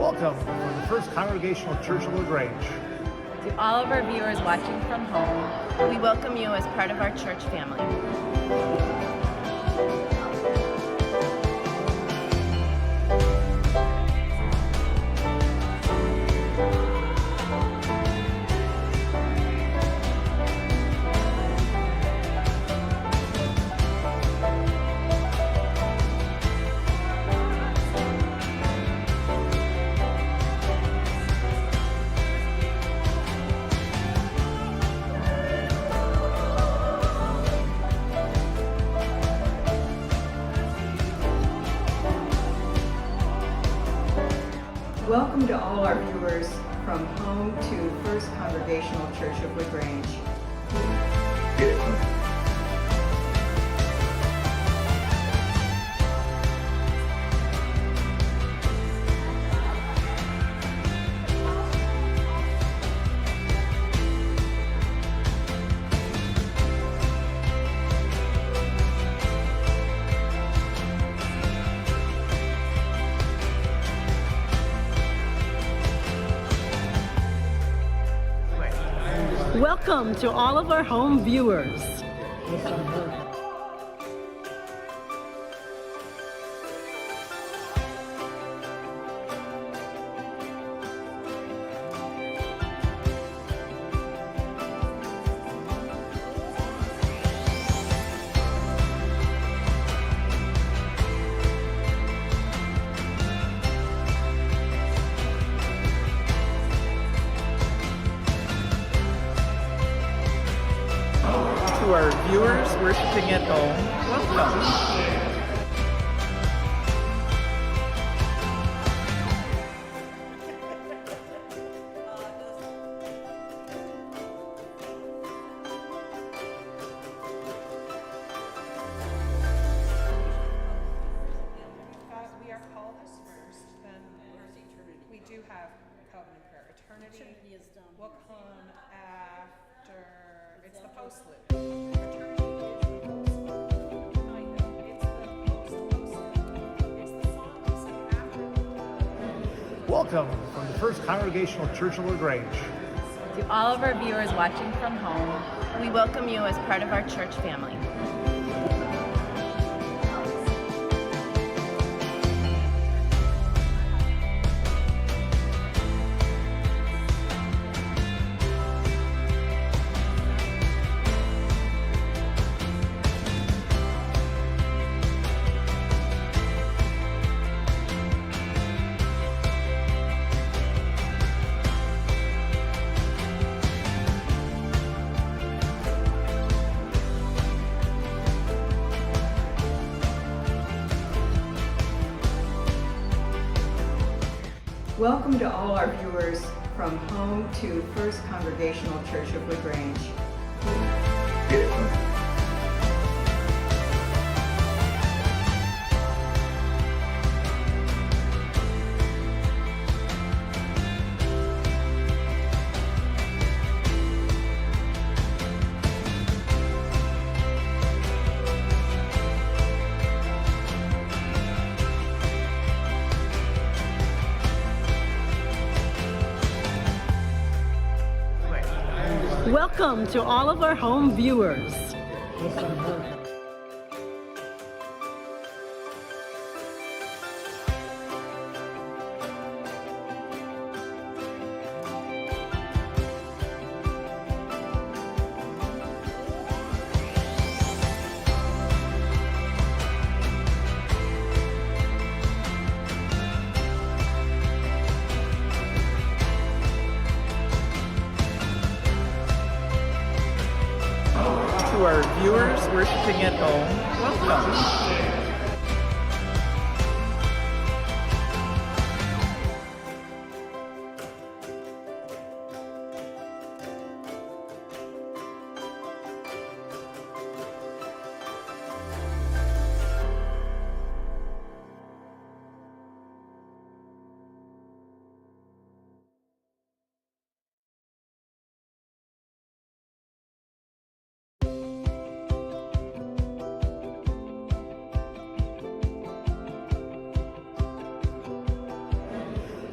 Welcome from the First Congregational Church of LaGrange. To all of our viewers watching from home, we welcome you as part of our church family. Welcome to all our viewers from home to First Congregational Church of LaGrange. Welcome to all of our home viewers. To our viewers worshiping at home, welcome. We are called as first, then we do have covenant prayer. Eternity will come after, it's the post-loop. Welcome from the First Congregational Church of LaGrange. to all of our viewers watching from home, we welcome you as part of our church family. Welcome to all our viewers from home to First Congregational Church of LaGrange. Welcome to all of our home viewers. To our viewers worshiping at home, welcome.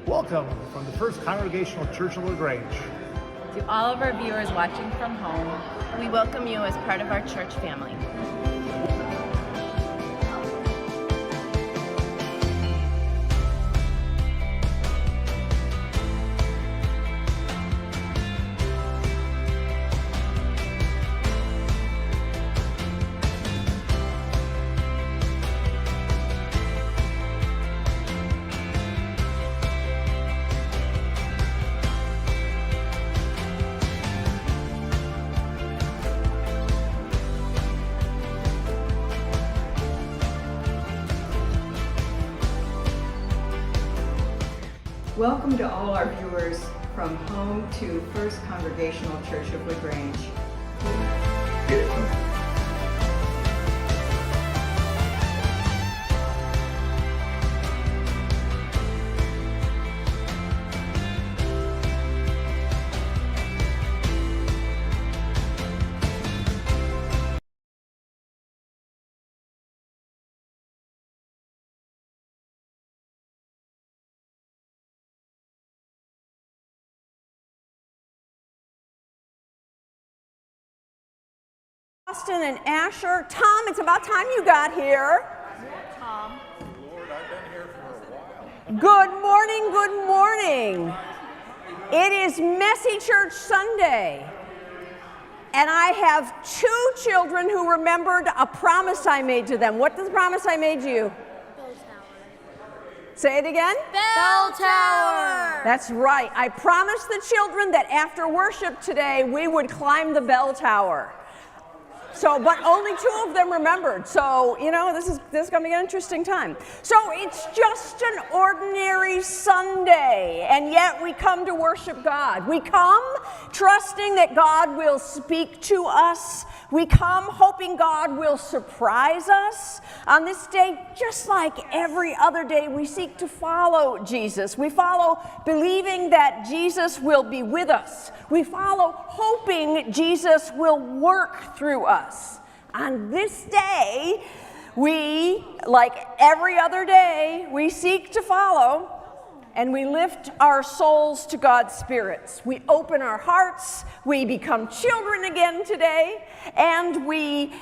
Welcome from the First Congregational Church of LaGrange. To all of our viewers watching from home, We welcome you as part of our church family. Welcome to all our viewers from home to First Congregational Church of LaGrange. Austin and Asher. Tom, it's about time you got here. Lord, I've been here for a while. Good morning, good morning. It is Messy Church Sunday. And I have two children who remembered a promise I made to them. What is the promise I made you? Bell tower. Say it again. Bell tower. That's right. I promised the children that after worship today, we would climb the bell tower. So, but only two of them remembered. So, you know, this is going to be an interesting time. So it's just an ordinary Sunday, and yet we come to worship God. We come trusting that God will speak to us. We come hoping God will surprise us. On this day, just like every other day, we seek to follow Jesus. We follow believing that Jesus will be with us. We follow hoping Jesus will work through us. On this day, we, like every other day, we seek to follow and we lift our souls to God's spirits. We open our hearts, we become children again today, and we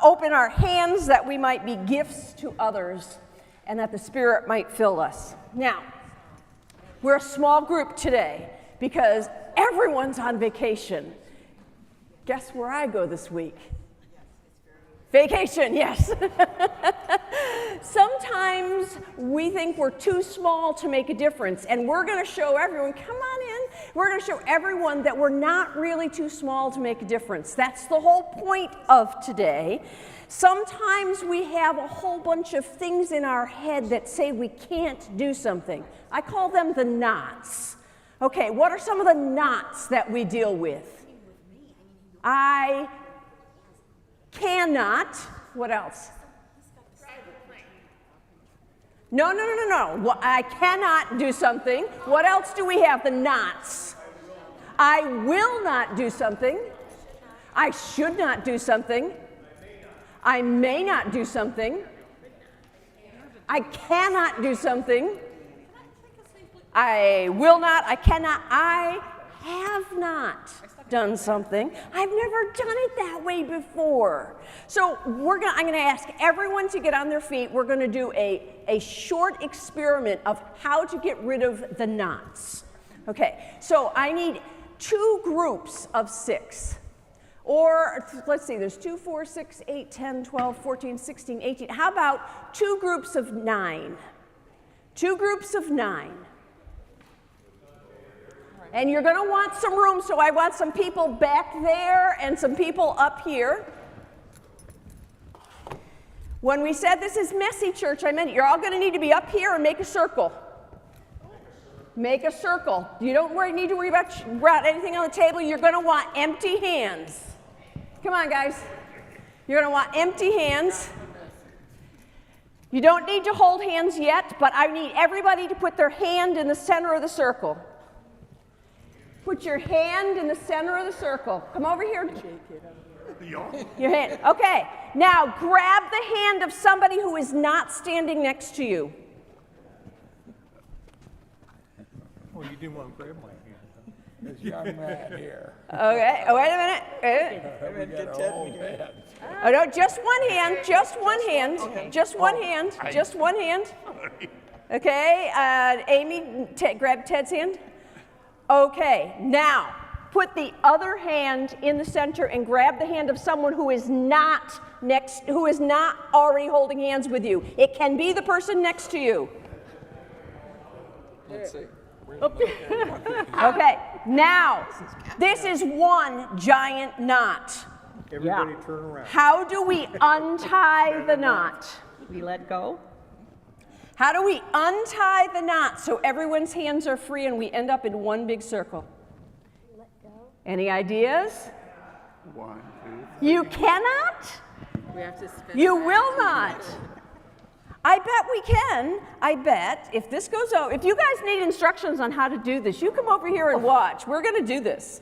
open our hands that we might be gifts to others and that the Spirit might fill us. Now, we're a small group today because everyone's on vacation. Guess where I go this week? Vacation, yes. Sometimes we think we're too small to make a difference, and we're going to show everyone, come on in, we're going to show everyone that we're not really too small to make a difference. That's the whole point of today. Sometimes we have a whole bunch of things in our head that say we can't do something. I call them the knots. Okay, what are some of the knots that we deal with? I cannot. What else? No. I cannot do something. What else do we have? The knots. I will not do something. I should not do something. I may not do something. I cannot do something. I will not. I cannot. I have not done something. I've never done it that way before. So I'm going to ask everyone to get on their feet. We're going to do a short experiment of how to get rid of the knots. Okay, so I need two groups of 6. Or let's see, there's 2, 4, 6, 8, 10, 12, 14, 16, 18. How about 2 groups of 9? 2 groups of 9. And you're going to want some room, so I want some people back there and some people up here. When we said this is Messy Church, I meant you're all going to need to be up here and make a circle. Make a circle. You don't need to worry about anything on the table. You're going to want empty hands. Come on, guys. You're going to want empty hands. You don't need to hold hands yet, but I need everybody to put their hand in the center of the circle. Put your hand in the center of the circle. Come over here. Your hand. Okay. Now grab the hand of somebody who is not standing next to you. Well, you didn't want to grab my hand. This young man here. Okay, oh, wait a minute. Oh, no, just one hand, just one hand, just one hand, just one hand. Okay, Amy, grab Ted's hand. Okay, now put the other hand in the center and grab the hand of someone who is not already holding hands with you. It can be the person next to you. Let's see. Okay, now, this is one giant knot. Everybody turn around. How do we untie the knot? We let go. How do we untie the knot so everyone's hands are free and we end up in one big circle? Let go. Any ideas? 1, 2. You cannot? We have to spin. You will not. I bet we can. I bet if this goes over, if you guys need instructions on how to do this, you come over here and watch. We're going to do this.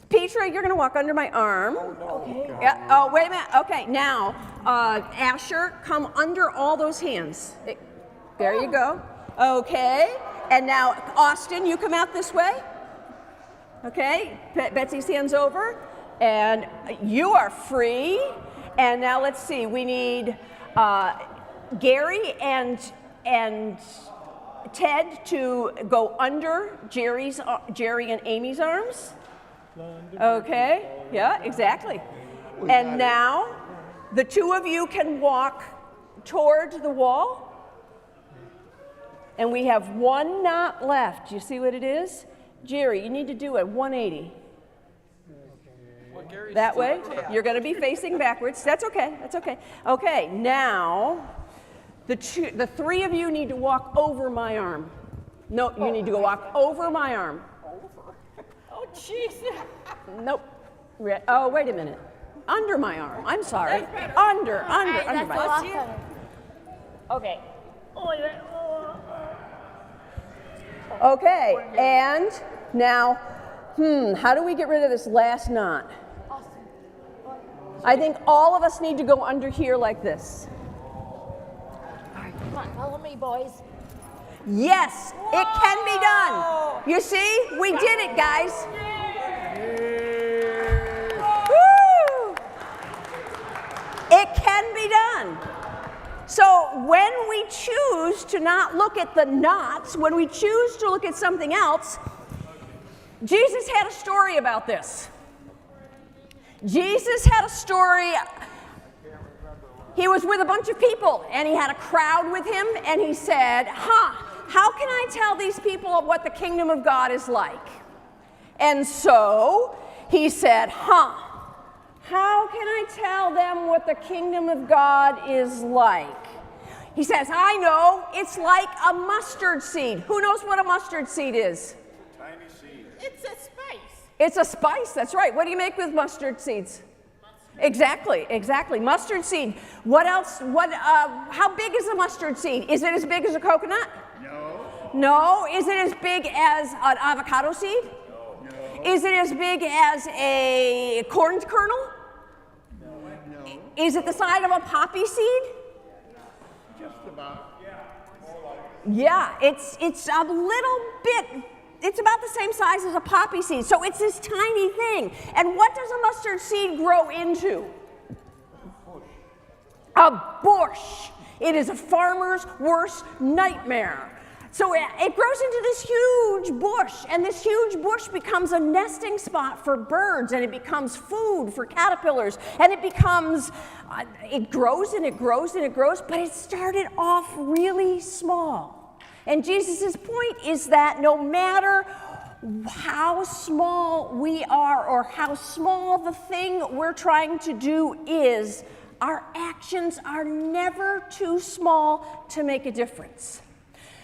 Petra, you're going to walk under my arm. Okay. Yeah. Oh, wait a minute. Okay, now, Asher, come under all those hands. There you go. Okay. And now, Austin, you come out this way. Okay. Betsy's hands over. And you are free. And now let's see. We need Gary and Ted to go under Jerry and Amy's arms. Okay, yeah, exactly. And now the two of you can walk toward the wall. And we have one knot left. You see what it is? Jerry, you need to do a 180. That way, you're going to be facing backwards. That's okay, that's okay. Okay, now the three of you need to walk over my arm. No, you need to go walk over my arm. Oh, jeez. Nope. Oh, wait a minute. Under my arm. I'm sorry. Under my arm. Okay. Okay, and now, how do we get rid of this last knot? I think all of us need to go under here like this. Come on, follow me, boys. Yes, it can be done. You see, we did it, guys. Woo! It can be done. So when we choose to not look at the knots, when we choose to look at something else, Jesus had a story about this. Jesus had a story. He was with a bunch of people, and he had a crowd with him, and he said, how can I tell these people what the kingdom of God is like? And so he said, how can I tell them what the kingdom of God is like? He says, I know, it's like a mustard seed. Who knows what a mustard seed is? Tiny seed. It's a spice. It's a spice, that's right. What do you make with mustard seeds? Exactly. Mustard seed. What else? How big is a mustard seed? Is it as big as a coconut? No. Is it as big as an avocado seed? No. Is it as big as a corn kernel? No. Is it the size of a poppy seed? Just about. Yeah, it's a little bit. It's about the same size as a poppy seed, so it's this tiny thing. And what does a mustard seed grow into? A bush. It is a farmer's worst nightmare. So it grows into this huge bush, and this huge bush becomes a nesting spot for birds, and it becomes food for caterpillars, and it becomes, it grows and it grows and it grows, but it started off really small. And Jesus' point is that no matter how small we are or how small the thing we're trying to do is, our actions are never too small to make a difference.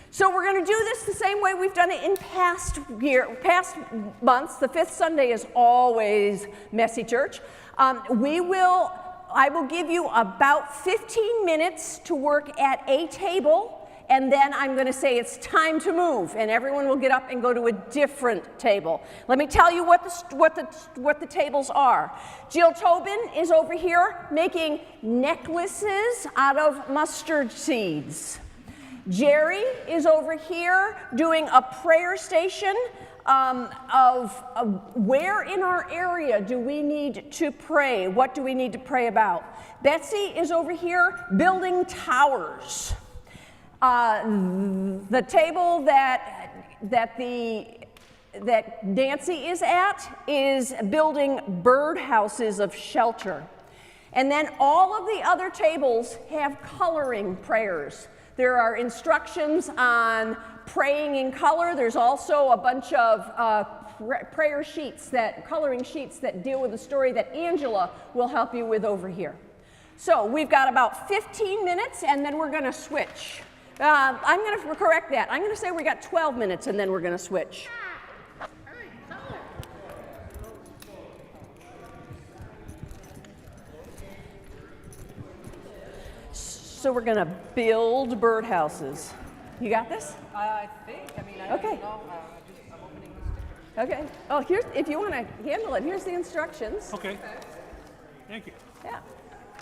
So we're going to do this the same way we've done it in past months. The fifth Sunday is always Messy Church. I will give you about 15 minutes to work at a table. And then I'm going to say it's time to move, and everyone will get up and go to a different table. Let me tell you what the tables are. Jill Tobin is over here making necklaces out of mustard seeds. Jerry is over here doing a prayer station of where in our area do we need to pray? What do we need to pray about? Betsy is over here building towers. The table that Nancy is at is building birdhouses of shelter. And then all of the other tables have coloring prayers. There are instructions on praying in color. There's also a bunch of prayer sheets, coloring sheets that deal with the story that Angela will help you with over here. So we've got about 15 minutes and then we're going to switch. I'm going to correct that. I'm going to say we got 12 minutes and then we're going to switch. So we're going to build birdhouses. You got this? I think. I mean, I Okay. don't know. I'm opening the sticker. Okay. Oh, here's, if you want to handle it, here's the instructions. Okay. Thank you. Yeah.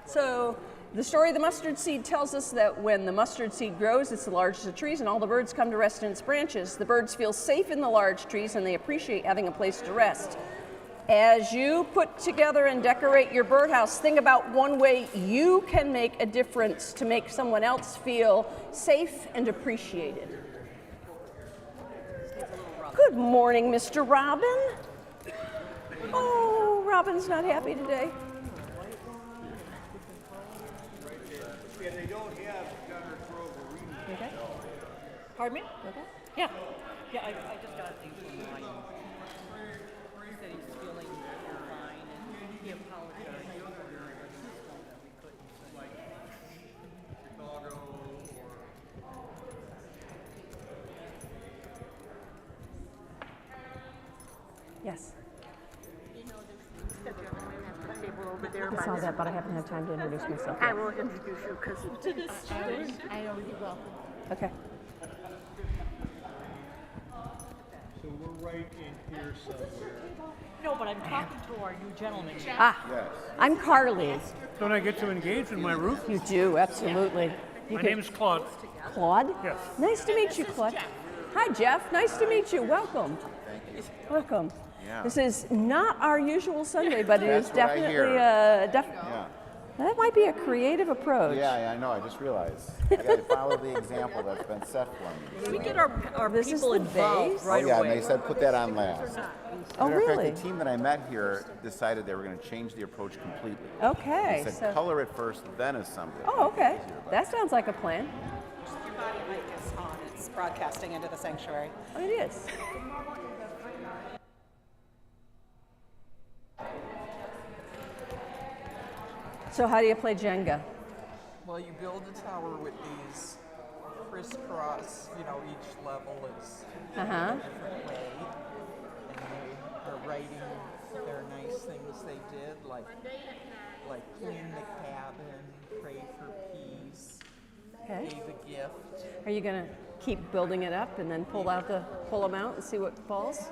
So the story of the mustard seed tells us that when the mustard seed grows, it's the largest of trees, and all the birds come to rest in its branches. The birds feel safe in the large trees, and they appreciate having a place to rest. As you put together and decorate your birdhouse, think about one way you can make a difference to make someone else feel safe and appreciated. Good morning, Mr. Robin. Oh, Robin's not happy today. Yeah, they don't have Gunner Grove Arena. Okay. Pardon me? Okay. Yeah. Yeah, I just got things online. He said he's feeling fine and he apologized. Yes. I saw that, but I haven't had time to introduce myself yet. I will introduce you because I know you well. Okay. So we're right in here somewhere. No, but I'm talking to our new gentleman. Ah, Yes. I'm Carly. Don't I get to engage in my roof? You do, absolutely. My name is Claude. Claude? Yes. Nice to meet you, Claude. Hi, Jeff. Nice to meet you. Welcome. Thank you. Welcome. Yeah. This is not our usual Sunday, but it is That's what I definitely hear. Yeah. that might be a creative approach. Yeah, I know. I just realized. I got to follow the example that's been set for me. We get our This is people the involved vase? right Oh, yeah, away. and they said put that on last. Oh, Matter of really? fact, the team that I met here decided they were going to change the approach completely. Okay. They said So, color it first, then assembly. oh, okay. That sounds like a plan. Your body mic is on. It's broadcasting into the sanctuary. Oh, it is. So how do you play Jenga? Well, you build a tower with these crisscross, each level is Uh-huh. a different way. And they are writing their nice things they did, like clean the cabin, pray for peace, Okay. gave a gift. Are you gonna keep building it up and then pull them out and see what falls?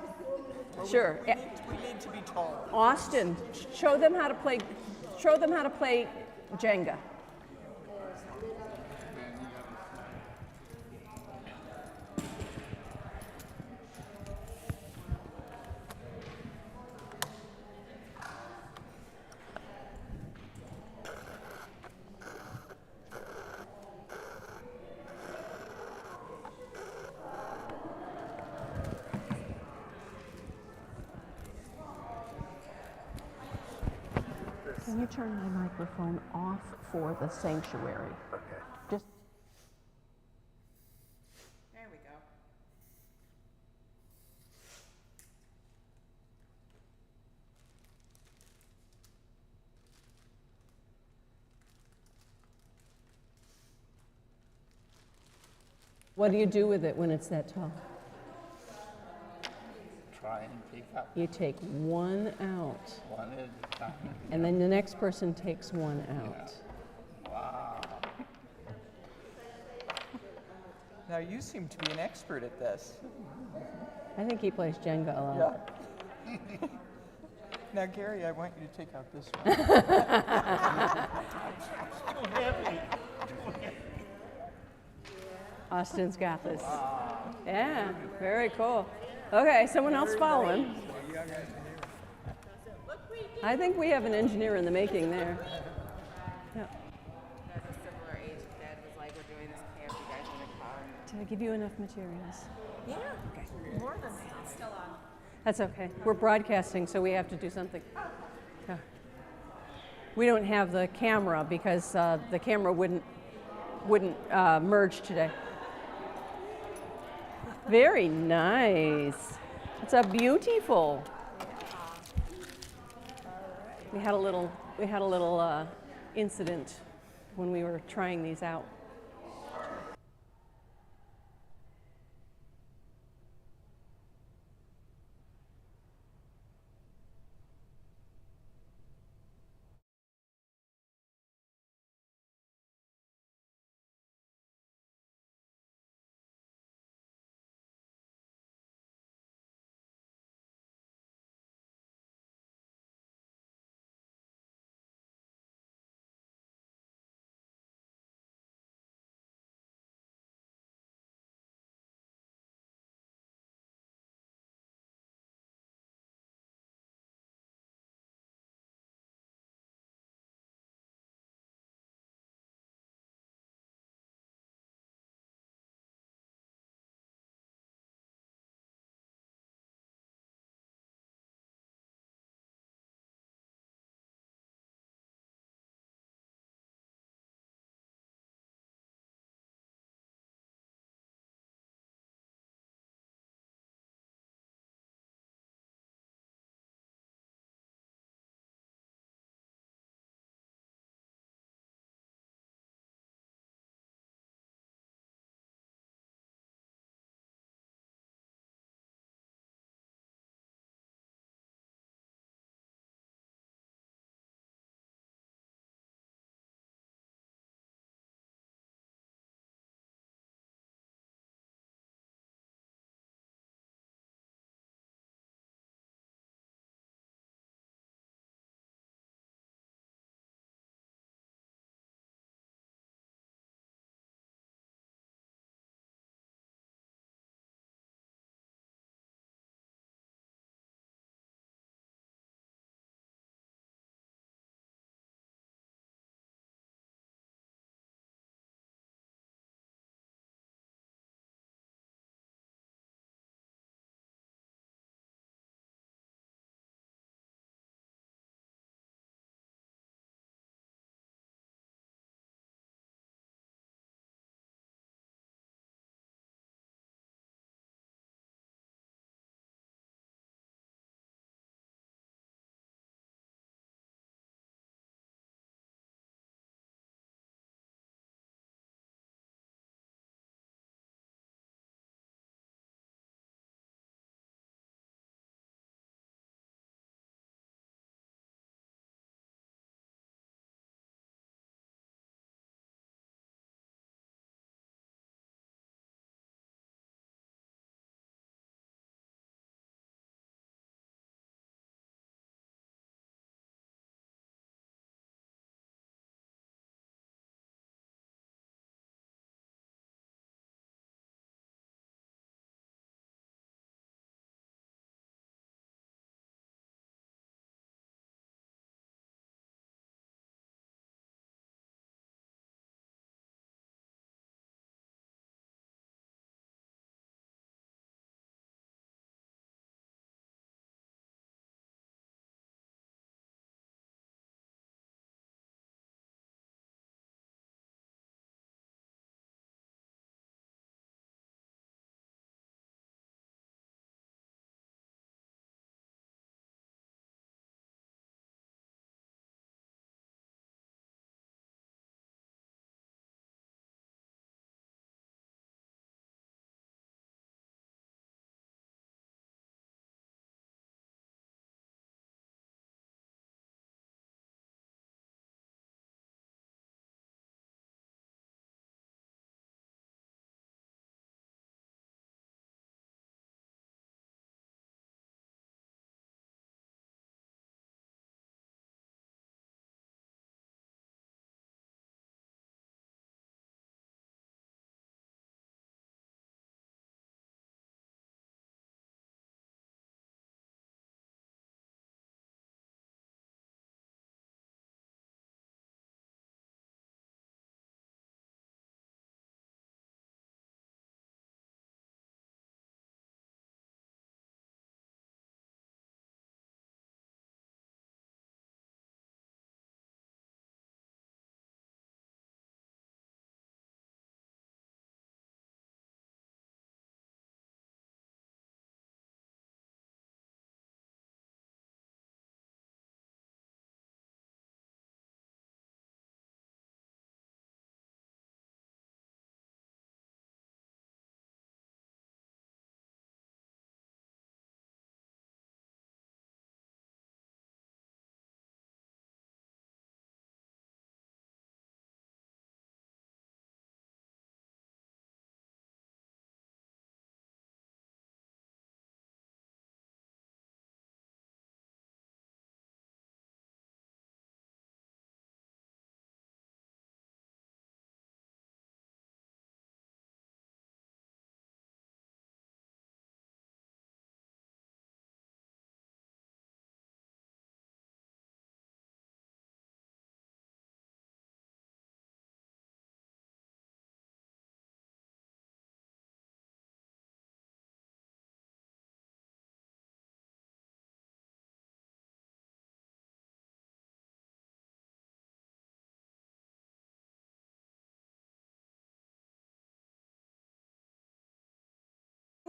Sure. Yeah. We need to be tall. Austin, show them how to play Jenga. Can you turn my microphone off for the sanctuary? Okay. Just There we go. what do you do with it when it's that tall? Try and pick up You take one out, one at a time. and then the next person takes one out. Wow. Now, you seem to be an expert at this. I think he plays Jenga a lot. Yeah. Now, Gary, I want you to take out this one. Austin's got this. Yeah, very cool. Okay, someone else following. I think we have an engineer in the making there. Yeah. At a similar age, Dad was like, we're doing this camp, you guys want to come? Did I give you enough materials? Yeah. Okay. More than that. Still on. That's okay. We're broadcasting, so we have to do something. Yeah. We don't have the camera because the camera wouldn't merge today. Very nice. It's a beautiful. We had a little incident when we were trying these out.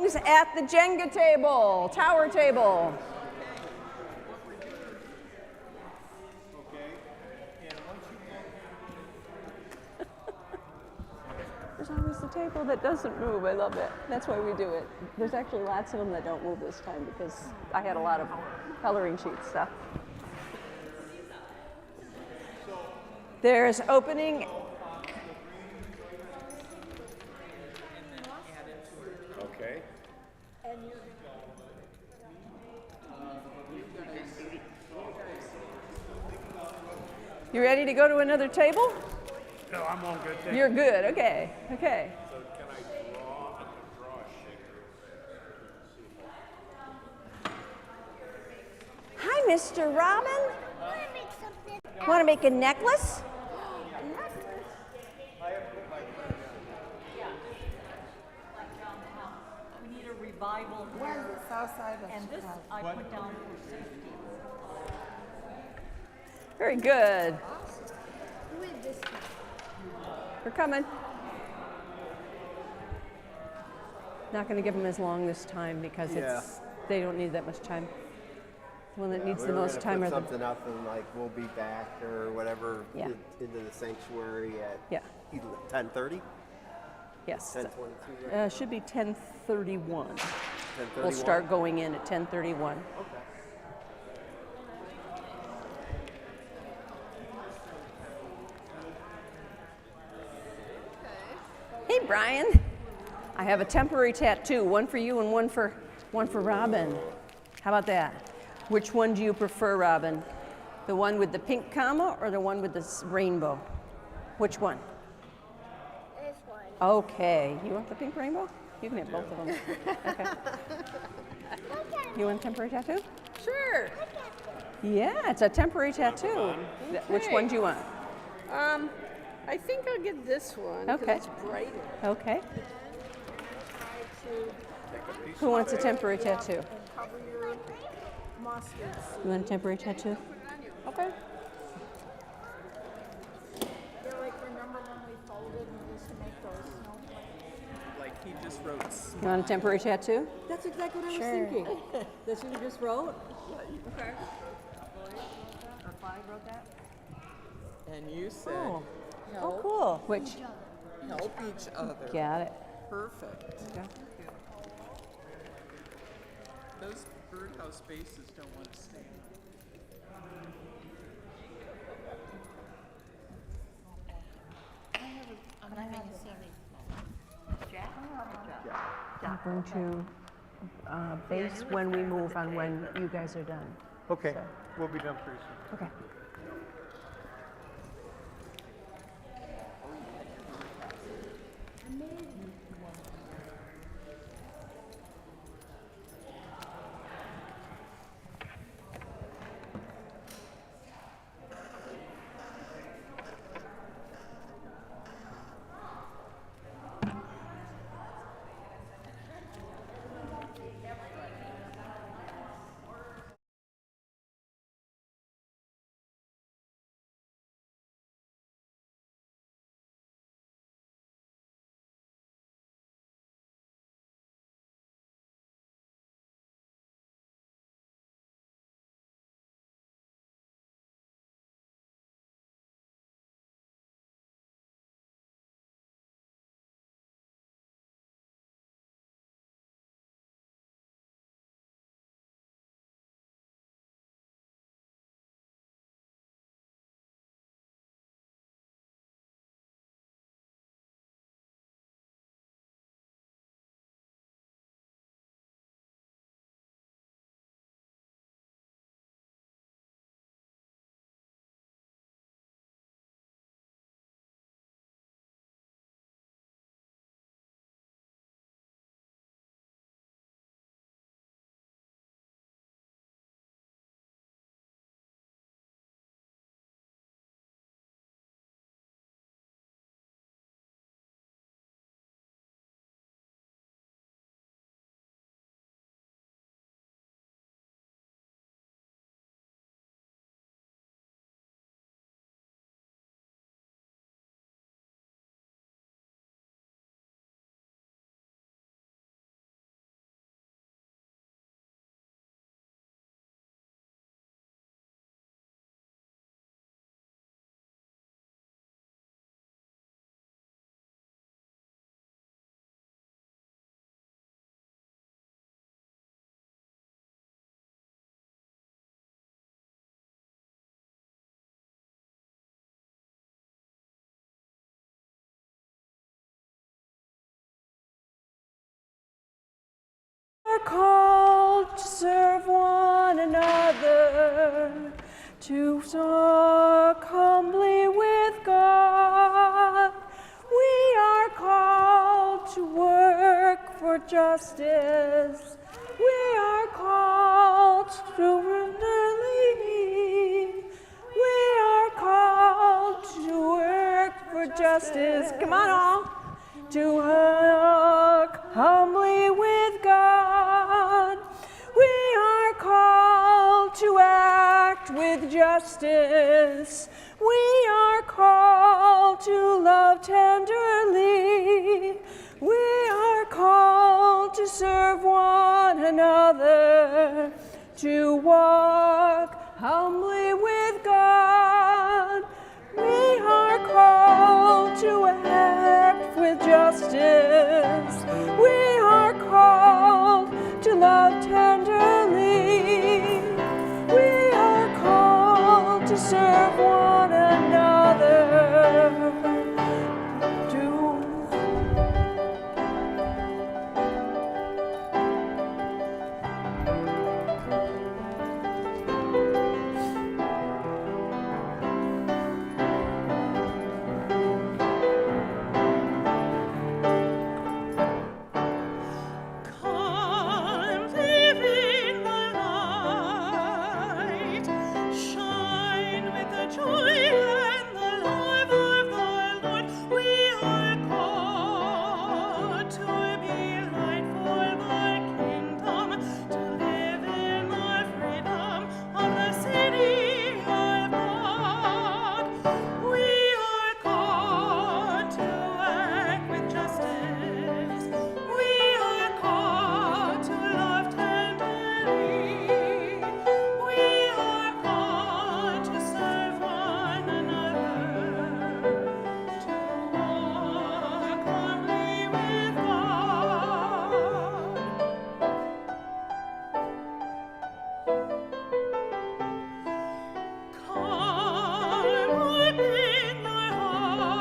moves at the Jenga table, tower table. There's always the table that doesn't move. I love it. That's why we do it. There's actually lots of them that don't move this time because I had a lot of coloring sheets stuff. There's opening. Okay. You ready to go to another table? No, I'm on good. Thank You're good. Okay. Okay. So can I draw? I can draw a shaker. Hi, Mr. Robin. Want to make a necklace? We need a revival here. South side of And this Chicago. I put down for safety. Very good. Who is this one? We're coming. Not going to give them as long this time because they don't need that much time. The one that needs the most time are the. Something up and like we'll be back or whatever Yeah. into the sanctuary at Yeah. 10:30. Yes. 10:22. Right? Should be 10:31. 10:31. We'll start going in at 10:31. Okay. Hey, Brian. I have a temporary tattoo, one for you and one for Robin. How about that? Which one do you prefer, Robin? The one with the pink comma or the one with the rainbow? Which one? This one. Okay. You want the pink rainbow? You can have both of them. Okay. You want a temporary tattoo? Sure. Yeah, it's a temporary tattoo. Which one do you want? I think I'll get this one. 'Cause Okay. It's brighter. Okay. Who wants a temporary tattoo? Cover your mustard seed. You want a temporary tattoo? Okay. They're like, remember when we folded and used to make those snowflakes? Like he just wrote You want a temporary tattoo? That's exactly what I was Sure. thinking. That's what you just wrote? Okay. Or Clyde wrote that? and you said Oh, cool. Which? help each other. Got it. Perfect. Okay. Those birdhouse bases don't want to stay. I'm not going to see any. Jack? I'm going to base when we move on when you guys are done. Okay. We'll be done pretty soon. Okay. are called to serve one another, to talk humbly with God. We are called to work for justice. We are called to believe. We are called to work for justice. Come on, all. To walk humbly with God. We are called to act with justice. We are called to love tenderly. We are called to serve one another, to walk humbly with God. We are called to act with justice. We are called to love tenderly. We are called to serve one another. Come, live in the light, shine with the joy and the love of the Lord. We are called to be light for the kingdom, to live in the freedom of the city of God. We are called to act with justice. We are called to love tenderly. We are called to serve one another, to walk humbly with God. Come, open your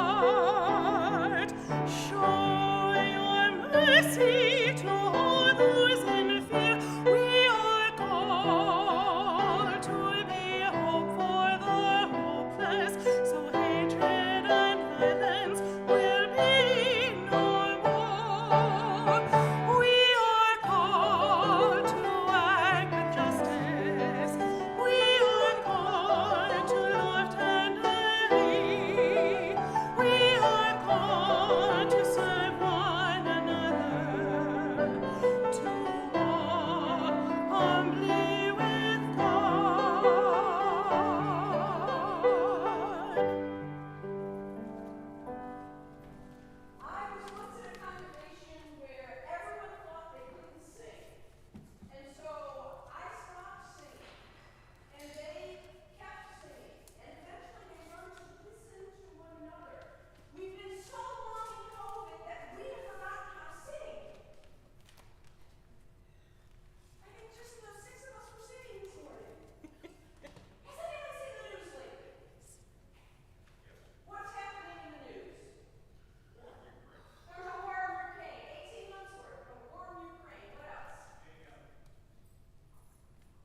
heart, show your mercy to all those in fear. We are called to be hope for the hopeless, so hatred and violence will be no more. We are called to act with justice. We are called to love tenderly. We are called to serve one another, to walk humbly with God. I was once in a congregation where everyone thought they couldn't sing. And so I stopped singing. And they kept singing. And eventually they learned to listen to one another. We've been so long in COVID that we have forgotten how to sing. I think just the 6 of us were singing this morning. Has anyone seen the news lately? What's happening in the news? There's a war in Ukraine, 18 months worth, a war in Ukraine. What else?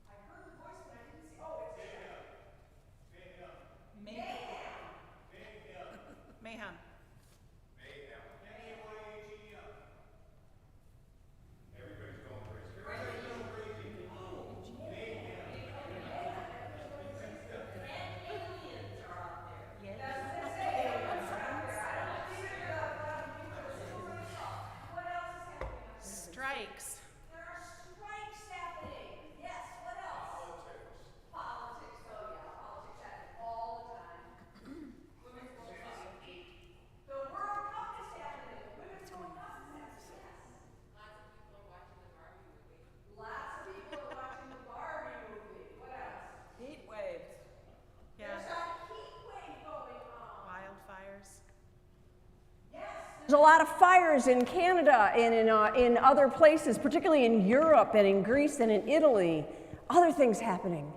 I heard the voice, but I didn't see. Oh, it's Mayhem. Strikes. There are strikes happening. Yes, what else? Politics. Oh yeah, politics happen all the time. Women's World Cup. The World Cup is happening. Women's World Cup is happening. Yes. Lots of people are watching the Barbie movie. What else? Heat waves. Yeah. There's a heat wave going on. Wildfires. There's a lot of fires in Canada and in other places, particularly in Europe and in Greece and in Italy. Other things happening.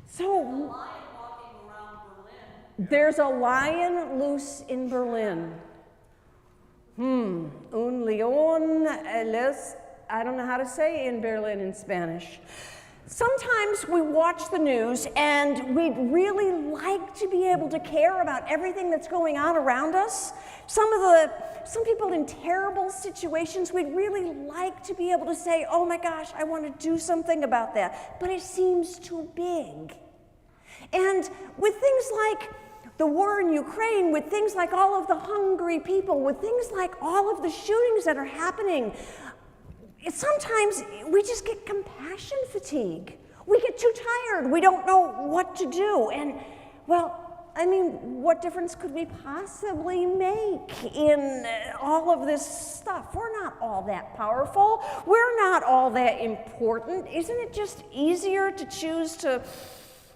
So there's a lion loose in Berlin. I don't know how to say in Berlin in Spanish. Sometimes we watch the news and we'd really like to be able to care about everything that's going on around us. Some people in terrible situations, we'd really like to be able to say, oh my gosh, I want to do something about that. But it seems too big. And with things like the war in Ukraine, with things like all of the hungry people, with things like all of the shootings that are happening, sometimes we just get compassion fatigue. We get too tired. We don't know what to do. And, well, I mean, what difference could we possibly make in all of this stuff? We're not all that powerful. We're not all that important. Isn't it just easier to choose to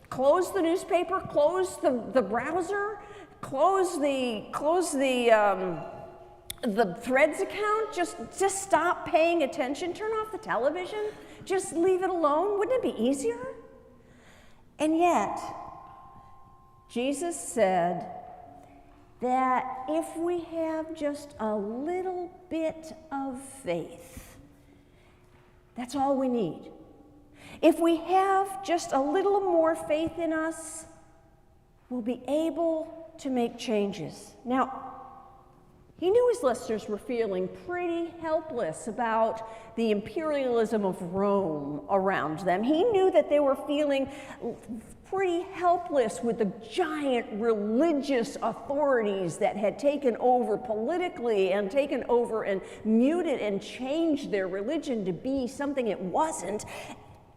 close the newspaper, close the browser, close the Threads account, just stop paying attention, turn off the television, just leave it alone? Wouldn't it be easier? And yet, Jesus said that if we have just a little bit of faith, that's all we need. If we have just a little more faith in us, we'll be able to make changes. Now, he knew his listeners were feeling pretty helpless about the imperialism of Rome around them. He knew that they were feeling pretty helpless with the giant religious authorities that had taken over politically and taken over and muted and changed their religion to be something it wasn't.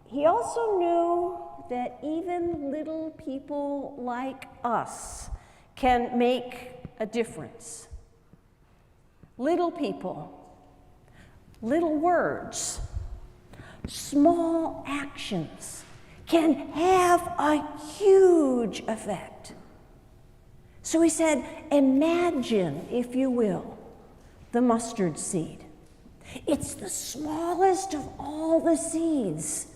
He also knew that even little people like us can make a difference. Little people, little words, small actions can have a huge effect. So he said, imagine, if you will, the mustard seed. It's the smallest of all the seeds.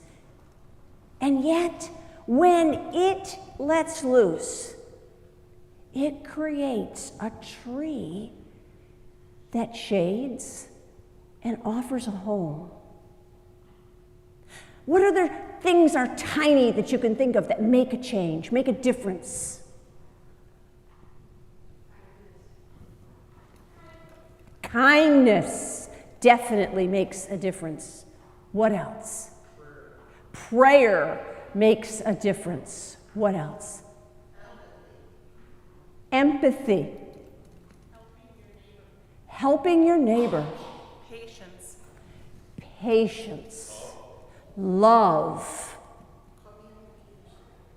And yet, when it lets loose, it creates a tree that shades and offers a home. What other things are tiny that you can think of that make a change, make a difference? Kindness definitely makes a difference. What else? Prayer makes a difference. What else? Empathy. Helping your neighbor. Patience. Patience. Love.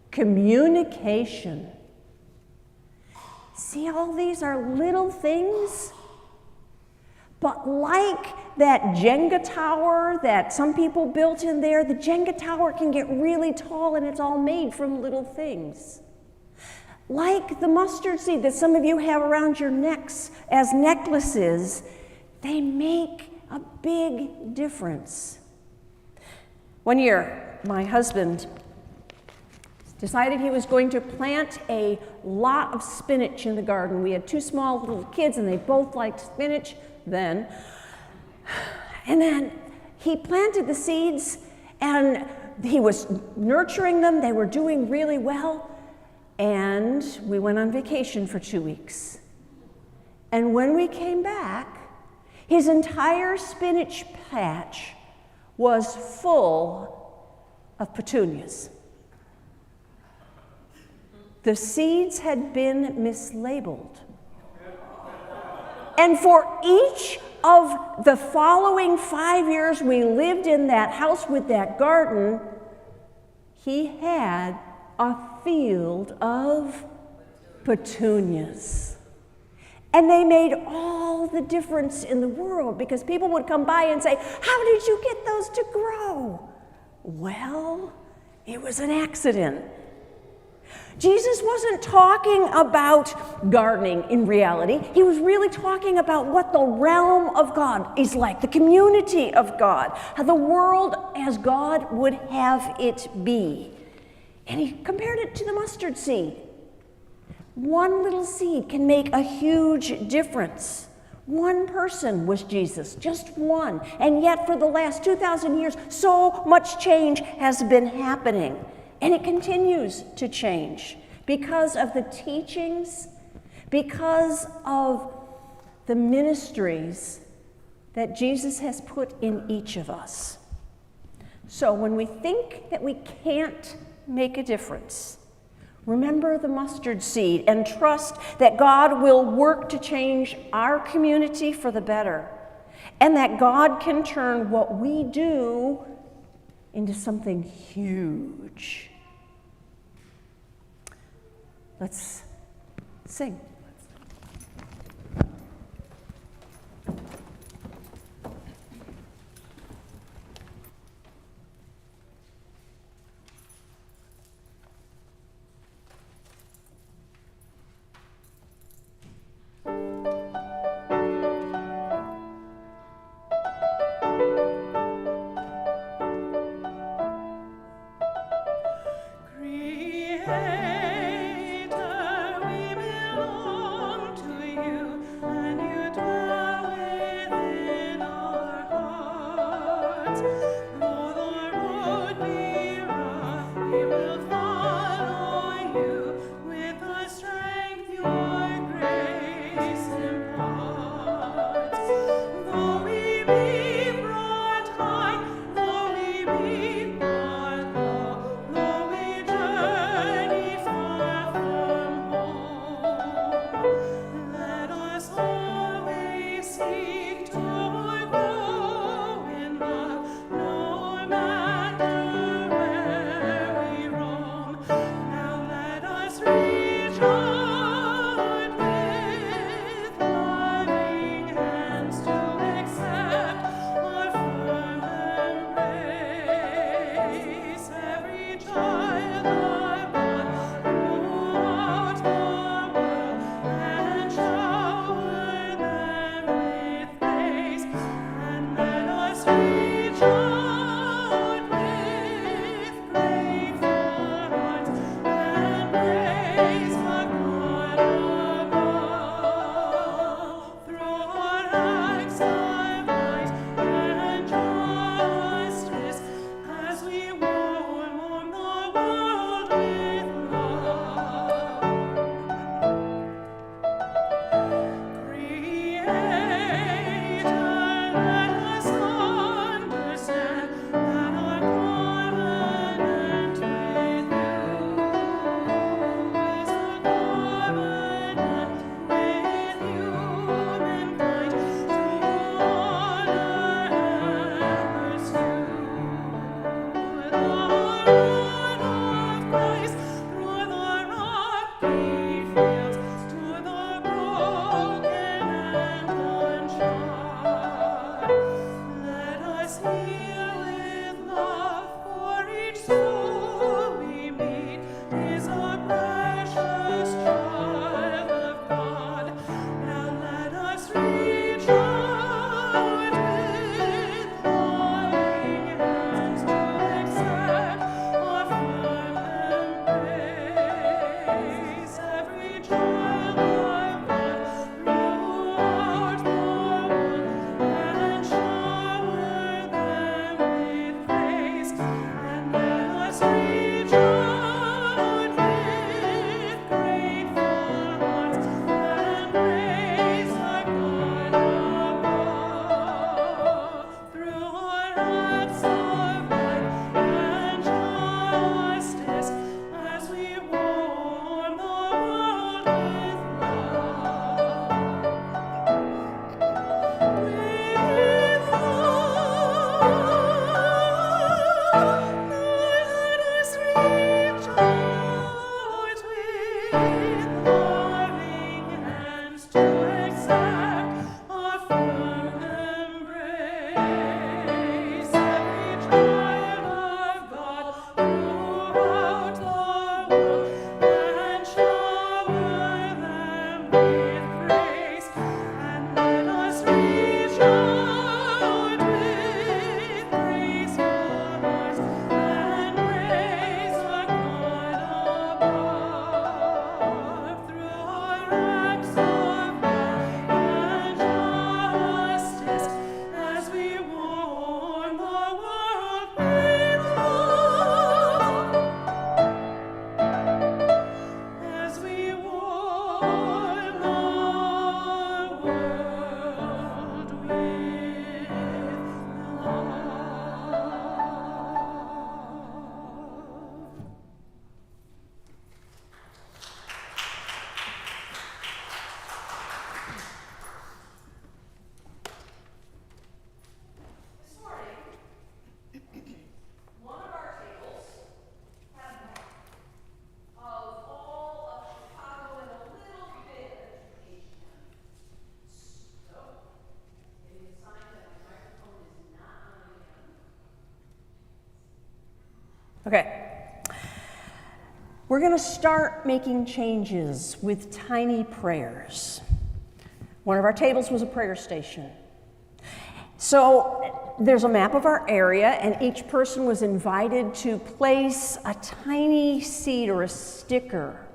Communication. See, all these are little things, but like that Jenga tower that some people built in there, the Jenga tower can get really tall and it's all made from little things. Like the mustard seed that some of you have around your necks as necklaces, they make a big difference. One year, my husband decided he was going to plant a lot of spinach in the garden. We had two small little kids and they both liked spinach then. And then he planted the seeds and he was nurturing them. They were doing really well. And we went on vacation for 2 weeks. And when we came back, his entire spinach patch was full of petunias. The seeds had been mislabeled. And for each of the following 5 years we lived in that house with that garden, he had a field of petunias. And they made all the difference in the world because people would come by and say, how did you get those to grow? Well, it was an accident. Jesus wasn't talking about gardening in reality. He was really talking about what the realm of God is like, the community of God, how the world as God would have it be. And he compared it to the mustard seed. One little seed can make a huge difference. One person was Jesus, just one. And yet for the last 2,000 years, so much change has been happening. And it continues to change because of the teachings, because of the ministries that Jesus has put in each of us. So when we think that we can't make a difference, remember the mustard seed and trust that God will work to change our community for the better, and that God can turn what we do into something huge. Let's sing. Always seek to grow in love. Okay. We're going to start making changes with tiny prayers. One of our tables was a prayer station. So there's a map of our area, and each person was invited to place a tiny seed or a sticker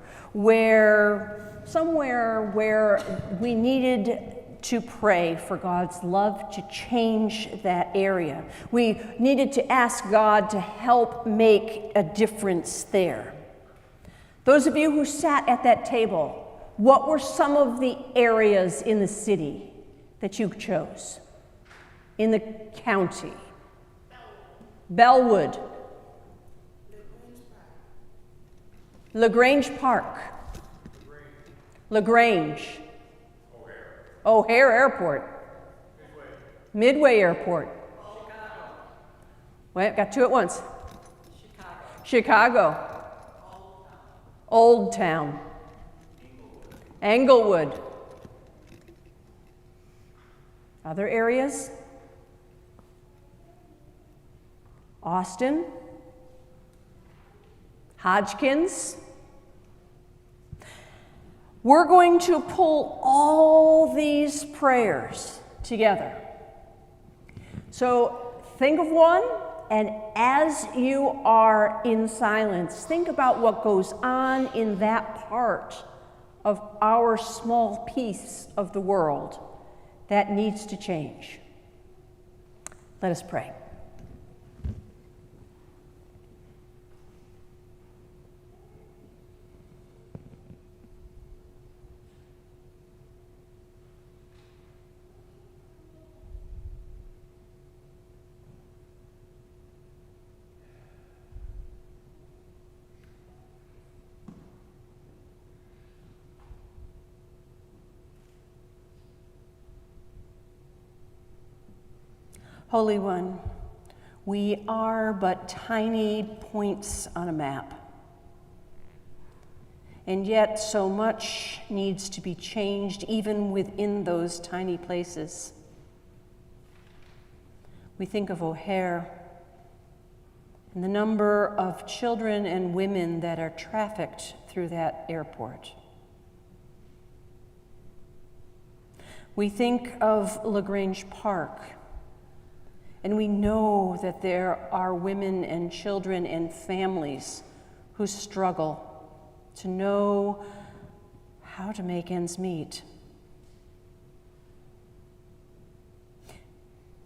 somewhere where we needed to pray for God's love to change that area. We needed to ask God to help make a difference there. Those of you who sat at that table, what were some of the areas in the city that you chose? In the county? Bellwood. LaGrange Park. LaGrange. O'Hare Airport. Midway Airport. Wait, got two at once. Chicago. Old Town. Englewood. Other areas? Austin. Hodgkins. We're going to pull all these prayers together. So think of one, and as you are in silence, think about what goes on in that part of our small piece of the world that needs to change. Let us pray. Holy One, we are but tiny points on a map. And yet so much needs to be changed even within those tiny places. We think of O'Hare and the number of children and women that are trafficked through that airport. We think of LaGrange Park, and we know that there are women and children and families who struggle to know how to make ends meet.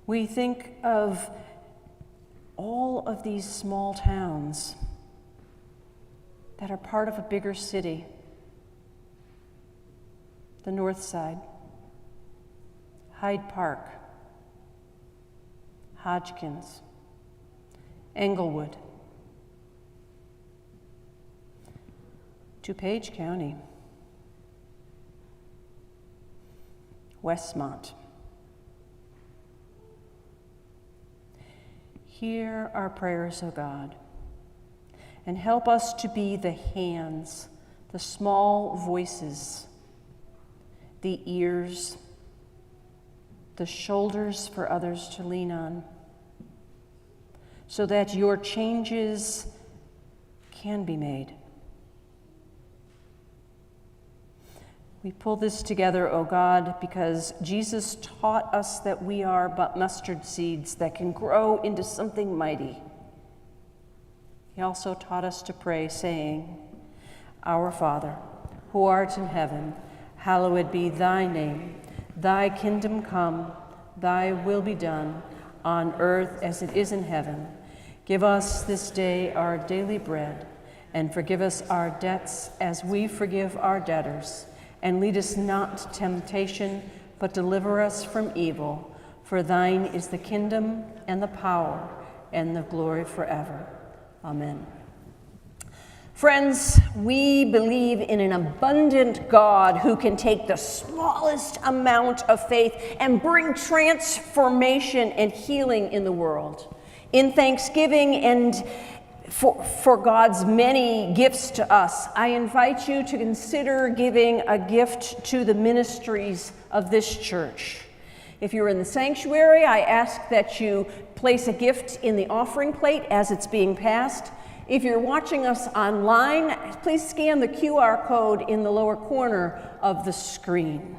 We think of all of these small towns that are part of a bigger city. The North Side, Hyde Park, Hodgkins, Englewood, DuPage County, Westmont. Hear our prayers, O God, and help us to be the hands, the small voices, the ears, the shoulders for others to lean on, so that your changes can be made. We pull this together, O God, because Jesus taught us that we are but mustard seeds that can grow into something mighty. He also taught us to pray, saying, Our Father, who art in heaven, hallowed be thy name. Thy kingdom come, thy will be done, on earth as it is in heaven. Give us this day our daily bread, and forgive us our debts as we forgive our debtors. And lead us not to temptation, but deliver us from evil. For thine is the kingdom, and the power, and the glory forever. Amen. Friends, we believe in an abundant God who can take the smallest amount of faith and bring transformation and healing in the world. In thanksgiving and for God's many gifts to us, I invite you to consider giving a gift to the ministries of this church. If you're in the sanctuary, I ask that you place a gift in the offering plate as it's being passed. If you're watching us online, please scan the QR code in the lower corner of the screen.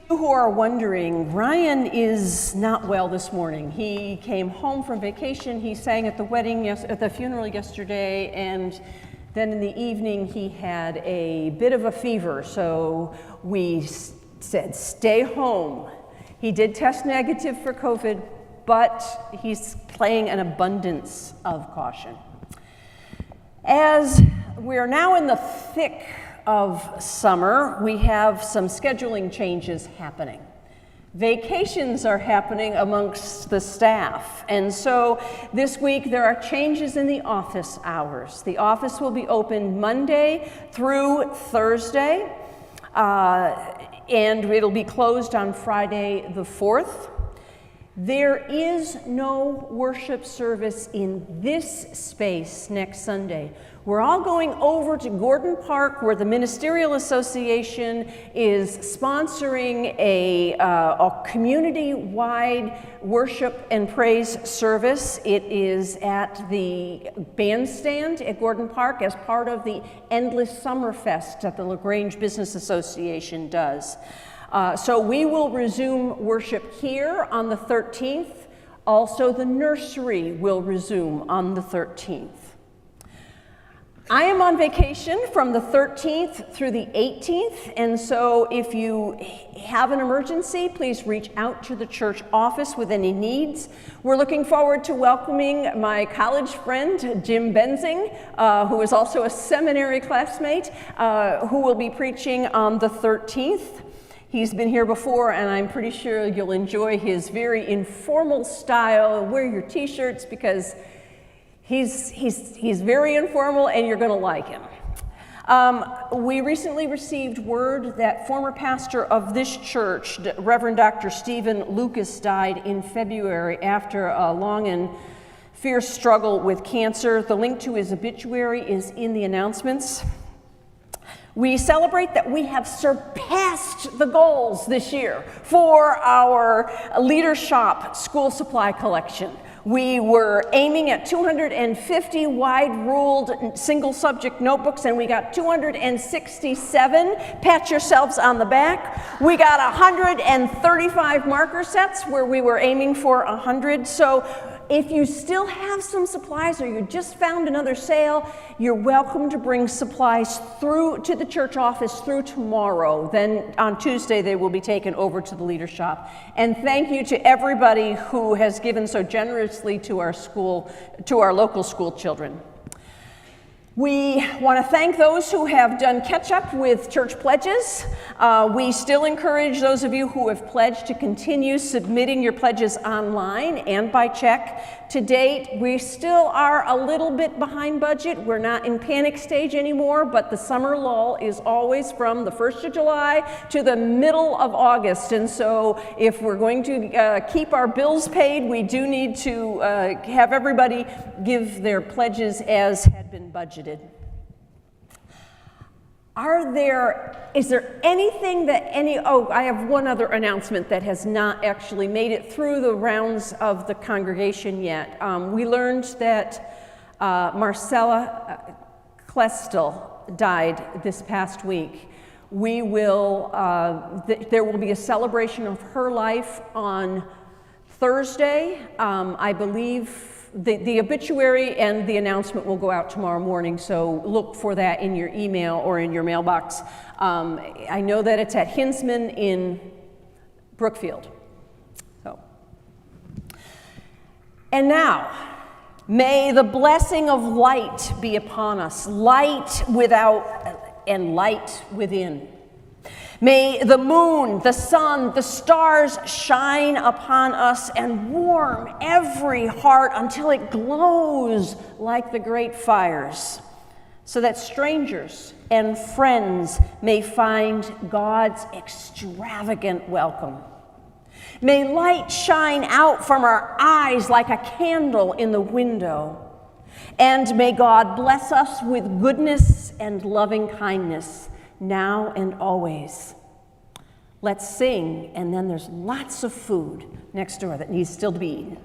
Who are wondering, Ryan is not well this morning. He came home from vacation. He sang at the wedding, at the funeral yesterday, and then in the evening he had a bit of a fever. So we said, stay home. He did test negative for COVID, but he's playing an abundance of caution. As we're now in the thick of summer, we have some scheduling changes happening. Vacations are happening amongst the staff, and so this week there are changes in the office hours. The office will be open Monday through Thursday, and it'll be closed on Friday the 4th. There is no worship service in this space next Sunday. We're all going over to Gordon Park, where the Ministerial Association is sponsoring a community-wide worship and praise service. It is at the bandstand at Gordon Park as part of the Endless Summer Fest that the LaGrange Business Association does. So we will resume worship here on the 13th. Also, the nursery will resume on the 13th. I am on vacation from the 13th through the 18th, and so if you have an emergency, please reach out to the church office with any needs. We're looking forward to welcoming my college friend, Jim Benzing, who is also a seminary classmate, who will be preaching on the 13th. He's been here before, and I'm pretty sure you'll enjoy his very informal style. Wear your t-shirts because he's very informal, and you're going to like him. We recently received word that former pastor of this church, Reverend Dr. Stephen Lucas, died in February after a long and fierce struggle with cancer. The link to his obituary is in the announcements. We celebrate that we have surpassed the goals this year for our Leader Shop school supply collection. We were aiming at 250 wide-ruled single-subject notebooks, and we got 267. Pat yourselves on the back. We got 135 marker sets where we were aiming for 100. So if you still have some supplies or you just found another sale, you're welcome to bring supplies through to the church office through tomorrow. Then on Tuesday, they will be taken over to the Leader Shop. And thank you to everybody who has given so generously to our school, to our local school children. We want to thank those who have done catch-up with church pledges. We still encourage those of you who have pledged to continue submitting your pledges online and by check. To date, we still are a little bit behind budget. We're not in panic stage anymore, but the summer lull is always from the 1st of July to the middle of August. And so if we're going to keep our bills paid, we do need to have everybody give their pledges as had been budgeted. Is there anything that I have one other announcement that has not actually made it through the rounds of the congregation yet. We learned that Marcella Klestel died this past week. We will, there will be a celebration of her life on Thursday. I believe the obituary and the announcement will go out tomorrow morning, so look for that in your email or in your mailbox. I know that it's at Hinsman in Brookfield. And now, may the blessing of light be upon us, light without and light within. May the moon, the sun, the stars shine upon us and warm every heart until it glows like the great fires, so that strangers and friends may find God's extravagant welcome. May light shine out from our eyes like a candle in the window, and may God bless us with goodness and loving kindness, now and always. Let's sing, and then there's lots of food next door that needs still to be eaten.